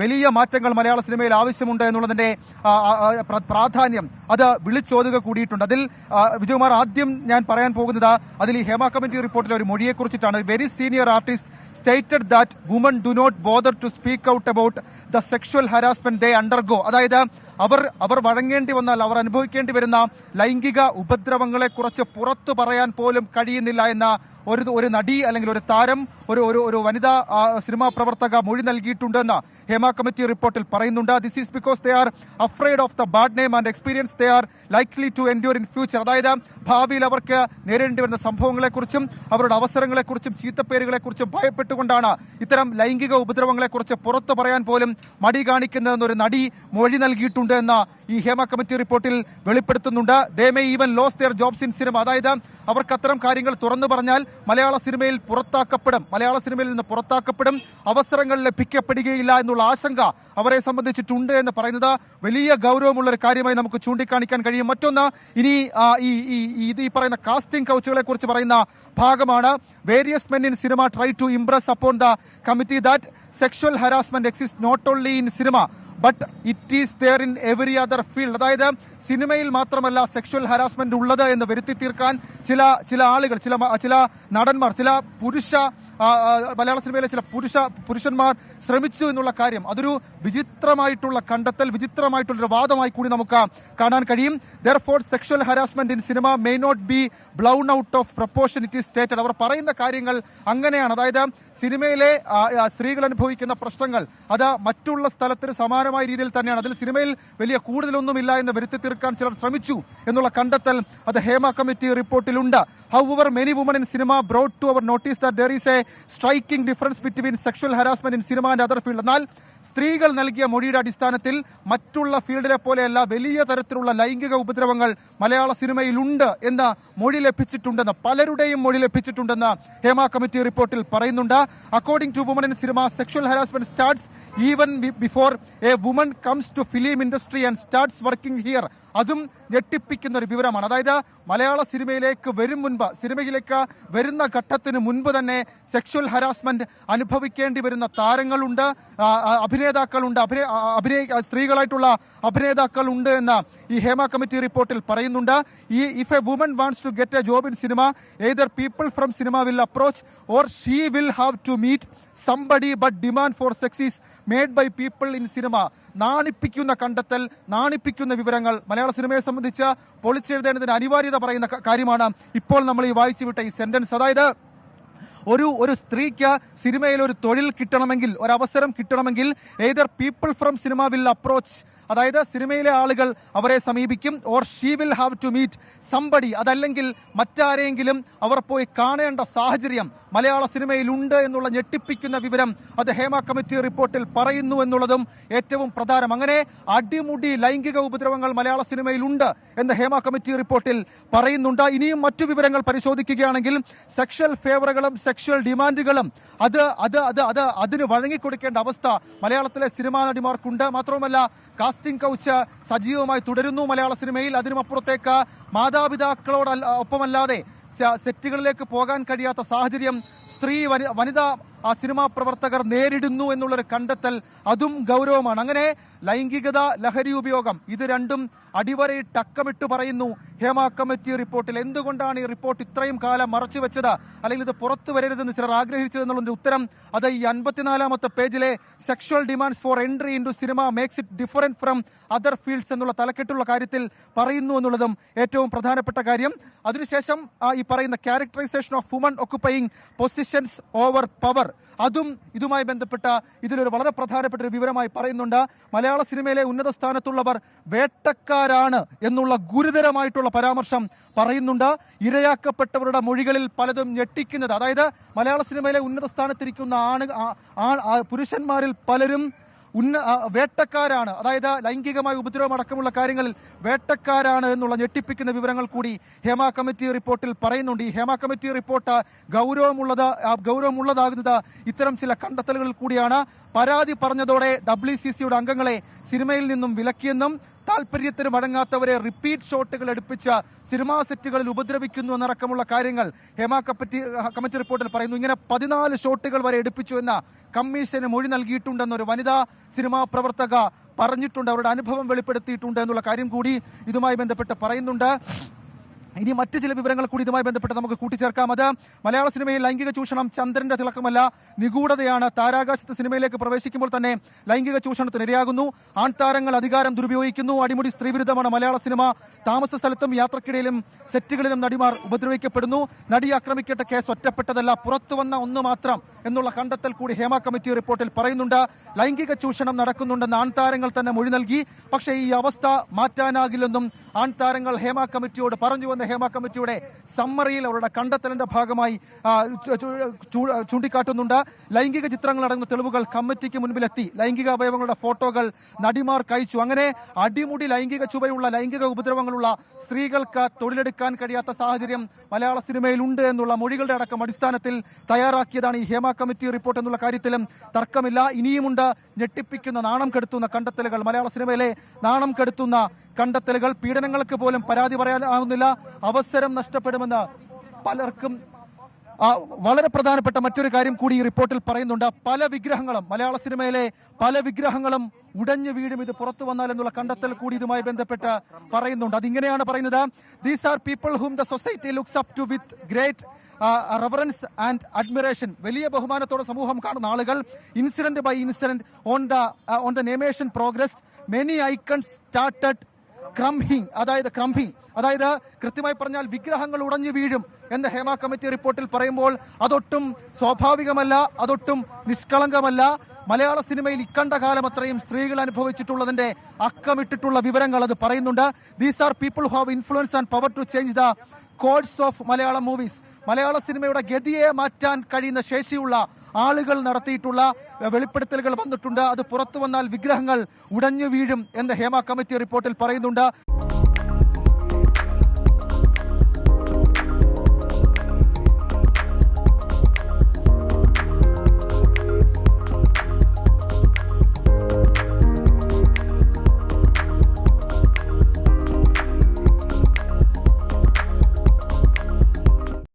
വലിയ മാറ്റങ്ങൾ മലയാള സിനിമയിൽ ആവശ്യമുണ്ട് എന്നുള്ളതിന്റെ പ്രാധാന്യം അത് വിളിച്ചോതുക കൂടിയിട്ടുണ്ട്. അതിൽ വിജയകുമാർ, ആദ്യം ഞാൻ പറയാൻ പോകുന്നത് അതിൽ ഈ ഹേമ കമ്മിറ്റി റിപ്പോർട്ടിലെ ഒരു മൊഴിയെക്കുറിച്ചിട്ടാണ്. Very senior artist stated that women do not bother to speak out about the sexual harassment they undergo. അതായത് അവർ വഴങ്ങേണ്ടി വന്നാൽ അവർ അനുഭവിക്കേണ്ടി വരുന്ന ലൈംഗിക ഉപദ്രവങ്ങളെ കുറിച്ച് പുറത്തു പറയാൻ പോലും കഴിയുന്നില്ല എന്ന ഒരു നടി അല്ലെങ്കിൽ ഒരു താരം ഒരു വനിതാ സിനിമാ പ്രവർത്തക മൊഴി നൽകിയിട്ടുണ്ടെന്ന് ഹേമ കമ്മിറ്റി റിപ്പോർട്ടിൽ പറയുന്നുണ്ട്. This is because they are afraid of the bad name and experience they are likely to endure in future. അതായത് ഭാവിയിൽ അവർക്ക് നേരിടേണ്ടി വരുന്ന സംഭവങ്ങളെക്കുറിച്ചും അവരുടെ അവസരങ്ങളെക്കുറിച്ചും ചീത്തപ്പേരുകളെക്കുറിച്ചും ഭയപ്പെട്ടുകൊണ്ടാണ് ഇത്തരം ലൈംഗിക ഉപദ്രവങ്ങളെക്കുറിച്ച് പുറത്തു പറയാൻ പോലും മടി കാണിക്കുന്നതെന്നൊരു നടി മൊഴി നൽകിയിട്ടുണ്ട് എന്ന് ഈ ഹേമ കമ്മിറ്റി റിപ്പോർട്ടിൽ വെളിപ്പെടുത്തുന്നുണ്ട്. They may even lose their jobs in cinema. അതായത് അവർക്ക് അത്തരം കാര്യങ്ങൾ തുറന്നു പറഞ്ഞാൽ മലയാള സിനിമയിൽ നിന്ന് പുറത്താക്കപ്പെടും, അവസരങ്ങൾ ലഭിക്കപ്പെടുകയില്ല എന്നുള്ള ആശങ്ക അവരെ സംബന്ധിച്ചിട്ടുണ്ട് എന്ന് പറയുന്നത് വലിയ ഗൗരവമുള്ള ഒരു കാര്യമായി നമുക്ക് ചൂണ്ടിക്കാണിക്കാൻ കഴിയും. മറ്റൊന്ന്, ഇനി ഈ പറയുന്ന കാസ്റ്റിംഗ് കൗച്ചുകളെ കുറിച്ച് പറയുന്ന ഭാഗമാണ്. Various men in cinema try to impress upon the committee that sexual harassment exist not only in cinema but it is there in every other field. അതായത് സിനിമയിൽ മാത്രമല്ല സെക്ഷൽ ഹരാസ്മെന്റ് ഉള്ളത് എന്ന് വരുത്തി തീർക്കാൻ ചില ആളുകൾ, ചില നടന്മാർ, ചില മലയാള സിനിമയിലെ ചില പുരുഷന്മാർ ശ്രമിച്ചു എന്നുള്ള കാര്യം അതൊരു വിചിത്രമായിട്ടുള്ള കണ്ടെത്തൽ, വിചിത്രമായിട്ടുള്ളൊരു വാദമായി കൂടി നമുക്ക് കാണാൻ കഴിയും. Therefore, sexual harassment in cinema may not be blown out of proportion it is stated. അവർ പറയുന്ന കാര്യങ്ങൾ അങ്ങനെയാണ്. അതായത് സിനിമയിലെ സ്ത്രീകൾ അനുഭവിക്കുന്ന പ്രശ്നങ്ങൾ അത് മറ്റുള്ള സ്ഥലത്തിന് സമാനമായ രീതിയിൽ തന്നെയാണ്. അതിൽ സിനിമയിൽ വലിയ കൂടുതലൊന്നുമില്ല എന്ന് വരുത്തി തീർക്കാൻ ചിലർ ശ്രമിച്ചു എന്നുള്ള കണ്ടെത്തൽ അത് ഹേമ കമ്മിറ്റി റിപ്പോർട്ടിലുണ്ട്. However, many women in cinema brought to our notice that there is a striking difference between sexual harassment in cinema and other field. എന്നാൽ സ്ത്രീകൾ നൽകിയ മൊഴിയുടെ അടിസ്ഥാനത്തിൽ മറ്റുള്ള ഫീൽഡിലെ പോലെയല്ല വലിയ തരത്തിലുള്ള ലൈംഗിക ഉപദ്രവങ്ങൾ മലയാള സിനിമയിലുണ്ട് എന്ന് പലരുടെയും മൊഴി ലഭിച്ചിട്ടുണ്ടെന്ന് ഹേമ കമ്മിറ്റി റിപ്പോർട്ടിൽ പറയുന്നുണ്ട്. According to woman in cinema, sexual harassment starts even before a woman comes to film industry and starts working here. അതും ഞെട്ടിപ്പിക്കുന്ന ഒരു വിവരമാണ്. അതായത് മലയാള സിനിമയിലേക്ക് വരുന്ന ഘട്ടത്തിന് മുൻപ് തന്നെ സെക്ഷൽ ഹരാസ്മെന്റ് അനുഭവിക്കേണ്ടി വരുന്ന താരങ്ങളുണ്ട്, അഭിനേതാക്കളുണ്ട്, സ്ത്രീകളായിട്ടുള്ള അഭിനേതാക്കളുണ്ട് എന്ന് ഈ ഹേമ കമ്മിറ്റി റിപ്പോർട്ടിൽ പറയുന്നുണ്ട്. If a woman wants to get a job in cinema, either people from cinema will approach or she will have to meet somebody but demand for sex is made by people in cinema. നാണിപ്പിക്കുന്ന കണ്ടെത്തൽ, നാണിപ്പിക്കുന്ന വിവരങ്ങൾ മലയാള സിനിമയെ സംബന്ധിച്ച് പൊളിച്ചെഴുതേണ്ടതിന് അനിവാര്യത പറയുന്ന കാര്യമാണ് ഇപ്പോൾ നമ്മൾ ഈ വായിച്ചു വിട്ട ഈ സെന്റൻസ്. അതായത് ഒരു സ്ത്രീക്ക് സിനിമയിൽ ഒരു തൊഴിൽ കിട്ടണമെങ്കിൽ, ഒരു അവസരം കിട്ടണമെങ്കിൽ either people from cinema will approach, അതായത് സിനിമയിലെ ആളുകൾ അവരെ സമീപിക്കും, or she will have to meet somebody, അതല്ലെങ്കിൽ മറ്റാരെങ്കിലും അവർ പോയി കാണേണ്ട സാഹചര്യം മലയാള സിനിമയിലുണ്ട് എന്നുള്ള ഞെട്ടിപ്പിക്കുന്ന വിവരം അത് ഹേമ കമ്മിറ്റി റിപ്പോർട്ടിൽ പറയുന്നു എന്നുള്ളതും ഏറ്റവും പ്രധാനം. അങ്ങനെ അടിമുടി ലൈംഗിക ഉപദ്രവങ്ങൾ മലയാള സിനിമയിലുണ്ട് എന്ന് ഹേമ കമ്മിറ്റി റിപ്പോർട്ടിൽ പറയുന്നുണ്ട്. ഇനിയും മറ്റു വിവരങ്ങൾ പരിശോധിക്കുകയാണെങ്കിൽ സെക്ഷൽ ഫേവറുകളും സെക്ഷൽ ഡിമാൻഡുകളും അതിന് വഴങ്ങിക്കൊടുക്കേണ്ട അവസ്ഥ മലയാളത്തിലെ സിനിമാ നടിമാർക്കുണ്ട്. മാത്രവുമല്ല, കാസ്റ്റിംഗ് കൗച്ച് സജീവമായി തുടരുന്നു മലയാള സിനിമയിൽ. അതിനുമപ്പുറത്തേക്ക് മാതാപിതാക്കളോടൊപ്പമല്ലാതെ സെറ്റുകളിലേക്ക് പോകാൻ കഴിയാത്ത സാഹചര്യം വനിതാ സിനിമാ പ്രവർത്തകർ നേരിടുന്നു എന്നുള്ളൊരു കണ്ടെത്തൽ അതും ഗൗരവമാണ്. അങ്ങനെ ലൈംഗികത, ലഹരി ഉപയോഗം ഇത് രണ്ടും അടിവരയിട്ട് അക്കമിട്ട് പറയുന്നു ഹേമ കമ്മിറ്റി റിപ്പോർട്ടിൽ. എന്തുകൊണ്ടാണ് ഈ റിപ്പോർട്ട് ഇത്രയും കാലം മറച്ചു വെച്ചത്, അല്ലെങ്കിൽ ഇത് പുറത്തു വരരുതെന്ന് ചിലർ ആഗ്രഹിച്ചതെന്നുള്ളതിന്റെ ഉത്തരം അത് ഈ 54-ാമത്തെ പേജിലെ sexual demands for entry in to cinema makes it different from other fields എന്നുള്ള തലക്കെട്ടുള്ള കാര്യത്തിൽ പറയുന്നു എന്നുള്ളതും ഏറ്റവും പ്രധാനപ്പെട്ട കാര്യം. അതിനുശേഷം ഈ പറയുന്ന characterisation of woman occupying positions over power, അതും ഇതുമായി ബന്ധപ്പെട്ട ഇതിലൊരു വളരെ പ്രധാനപ്പെട്ട ഒരു വിവരമായി പറയുന്നുണ്ട്. മലയാള സിനിമയിലെ ഉന്നത സ്ഥാനത്തുള്ളവർ വേട്ടക്കാരാണ് എന്നുള്ള ഗുരുതരമായിട്ടുള്ള പരാമർശം പറയുന്നുണ്ട്. ഇരയാക്കപ്പെട്ടവരുടെ മൊഴികളിൽ പലതും ഞെട്ടിക്കുന്നത്, അതായത് മലയാള സിനിമയിലെ ഉന്നത സ്ഥാനത്തിരിക്കുന്ന പുരുഷന്മാരിൽ പലരും വേട്ടക്കാരാണ്, അതായത് ലൈംഗികമായ ഉപദ്രവം അടക്കമുള്ള കാര്യങ്ങളിൽ വേട്ടക്കാരാണ് എന്നുള്ള ഞെട്ടിപ്പിക്കുന്ന വിവരങ്ങൾ കൂടി ഹേമ കമ്മിറ്റി റിപ്പോർട്ടിൽ പറയുന്നുണ്ട്. ഈ ഹേമ കമ്മിറ്റി റിപ്പോർട്ട് ഗൗരവമുള്ളതാകുന്നത് ഇത്തരം ചില കണ്ടെത്തലുകളിൽ കൂടിയാണ്. പരാതി പറഞ്ഞതോടെ WCCയുടെ അംഗങ്ങളെ സിനിമയിൽ നിന്നും വിലക്കിയെന്നും താല്പര്യത്തിന് വഴങ്ങാത്തവരെ റിപ്പീറ്റ് ഷോട്ടുകൾ എടുപ്പിച്ച് സിനിമാ സെറ്റുകളിൽ ഉപദ്രവിക്കുന്നു എന്നടക്കമുള്ള കാര്യങ്ങൾ ഹേമ കമ്മിറ്റി റിപ്പോർട്ടിൽ പറയുന്നു. ഇങ്ങനെ 14 ഷോട്ടുകൾ വരെ എടുപ്പിച്ചു എന്ന കമ്മീഷന് മൊഴി നൽകിയിട്ടുണ്ടെന്നൊരു വനിതാ സിനിമാ പ്രവർത്തക പറഞ്ഞിട്ടുണ്ട്. അവരുടെ അനുഭവം വെളിപ്പെടുത്തിയിട്ടുണ്ട് എന്നുള്ള കാര്യം കൂടി ഇതുമായി ബന്ധപ്പെട്ട് പറയുന്നുണ്ട്. ഇനി മറ്റു ചില വിവരങ്ങൾ കൂടി ഇതുമായി ബന്ധപ്പെട്ട് നമുക്ക് കൂട്ടിച്ചേർക്കാം. അത് മലയാള സിനിമയിൽ ലൈംഗിക ചൂഷണം ചന്ദ്രന്റെ തിളക്കമല്ല, നിഗൂഢതയാണ്. താരാകാശത്ത് സിനിമയിലേക്ക് പ്രവേശിക്കുമ്പോൾ തന്നെ ലൈംഗിക ചൂഷണത്തിന് ഇരയാകുന്നു. ആൺതാരങ്ങൾ അധികാരം ദുരുപയോഗിക്കുന്നു. അടിമുടി സ്ത്രീവിരുദ്ധമാണ് മലയാള സിനിമ. താമസ സ്ഥലത്തും യാത്രക്കിടയിലും സെറ്റുകളിലും നടിമാർ ഉപദ്രവിക്കപ്പെടുന്നു. നടി ആക്രമിക്കേണ്ട കേസ് ഒറ്റപ്പെട്ടതല്ല, പുറത്തു വന്ന ഒന്ന് മാത്രം എന്നുള്ള കണ്ടെത്തൽ കൂടി ഹേമ കമ്മിറ്റി റിപ്പോർട്ടിൽ പറയുന്നുണ്ട്. ലൈംഗിക ചൂഷണം നടക്കുന്നുണ്ടെന്ന് ആൺതാരങ്ങൾ തന്നെ മൊഴി നൽകി. പക്ഷേ ഈ അവസ്ഥ മാറ്റാനാകില്ലെന്നും ആൺതാരങ്ങൾ ഹേമ കമ്മിറ്റിയോട് പറഞ്ഞുവെന്ന് ഹേമ കമ്മിറ്റിയുടെ സമ്മറിയിൽ അവരുടെ കണ്ടെത്തലിന്റെ ഭാഗമായി ചൂണ്ടിക്കാട്ടുന്നുണ്ട്. ലൈംഗിക ചിത്രങ്ങളടങ്ങുന്ന തെളിവുകൾ കമ്മിറ്റിക്ക് മുൻപിലെത്തി. ലൈംഗിക അവയവങ്ങളുടെ ഫോട്ടോകൾ നടിമാർ അയച്ചു. അങ്ങനെ അടിമുടി ലൈംഗിക ചുവയുള്ള ലൈംഗിക ഉപദ്രവങ്ങളുള്ള സ്ത്രീകൾക്ക് തൊഴിലെടുക്കാൻ കഴിയാത്ത സാഹചര്യം മലയാള സിനിമയിലുണ്ട് എന്നുള്ള മൊഴികളുടെ അടക്കം അടിസ്ഥാനത്തിൽ തയ്യാറാക്കിയതാണ് ഈ ഹേമ കമ്മിറ്റി റിപ്പോർട്ട് എന്നുള്ള കാര്യത്തിലും തർക്കമില്ല. ഇനിയുമുണ്ട് ഞെട്ടിപ്പിക്കുന്ന, നാണം കെടുത്തുന്ന കണ്ടെത്തലുകൾ. മലയാള സിനിമയിലെ നാണം കെടുത്തുന്ന കണ്ടെത്തലുകൾ. പീഡനങ്ങൾക്ക് പോലും പരാതി പറയാനാവുന്നില്ല, അവസരം നഷ്ടപ്പെടുമെന്ന് പലർക്കും. വളരെ പ്രധാനപ്പെട്ട മറ്റൊരു കാര്യം കൂടി ഈ റിപ്പോർട്ടിൽ പറയുന്നുണ്ട്. പല വിഗ്രഹങ്ങളും, മലയാള സിനിമയിലെ പല വിഗ്രഹങ്ങളും ഉടഞ്ഞു വീഴും ഇത് പുറത്തു വന്നാൽ എന്നുള്ള കണ്ടെത്തൽ കൂടി ഇതുമായി ബന്ധപ്പെട്ട് പറയുന്നുണ്ട്. അതിങ്ങനെയാണ് പറയുന്നത്: these are people whom the society looks up to with great reverence and admiration. വലിയ ബഹുമാനത്തോടെ സമൂഹം കാണുന്ന ആളുകൾ. Incident by incident on the nomination progress many icons started crumbling. അതായത് കൃത്യമായി പറഞ്ഞാൽ വിഗ്രഹങ്ങൾ ഉടഞ്ഞു വീഴും എന്ന് ഹേമ കമ്മിറ്റി റിപ്പോർട്ടിൽ പറയുമ്പോൾ അതൊട്ടും സ്വാഭാവികമല്ല, അതൊട്ടും നിഷ്കളങ്കമല്ല. മലയാള സിനിമയിൽ ഇക്കണ്ട കാലം അത്രയും സ്ത്രീകൾ അനുഭവിച്ചിട്ടുള്ളതിന്റെ അക്കമിട്ടിട്ടുള്ള വിവരങ്ങൾ അത് പറയുന്നുണ്ട്. These are people who have influence and power to change the codes of Malayalam movies. മലയാള സിനിമയുടെ ഗതിയെ മാറ്റാൻ കഴിയുന്ന ശേഷിയുള്ള ആളുകൾ നടത്തിയിട്ടുള്ള വെളിപ്പെടുത്തലുകൾ വന്നിട്ടുണ്ട്. അത് പുറത്തു വന്നാൽ വിഗ്രഹങ്ങൾ ഉടഞ്ഞു വീഴും എന്ന് ഹേമ കമ്മിറ്റി റിപ്പോർട്ടിൽ പറയുന്നുണ്ട്.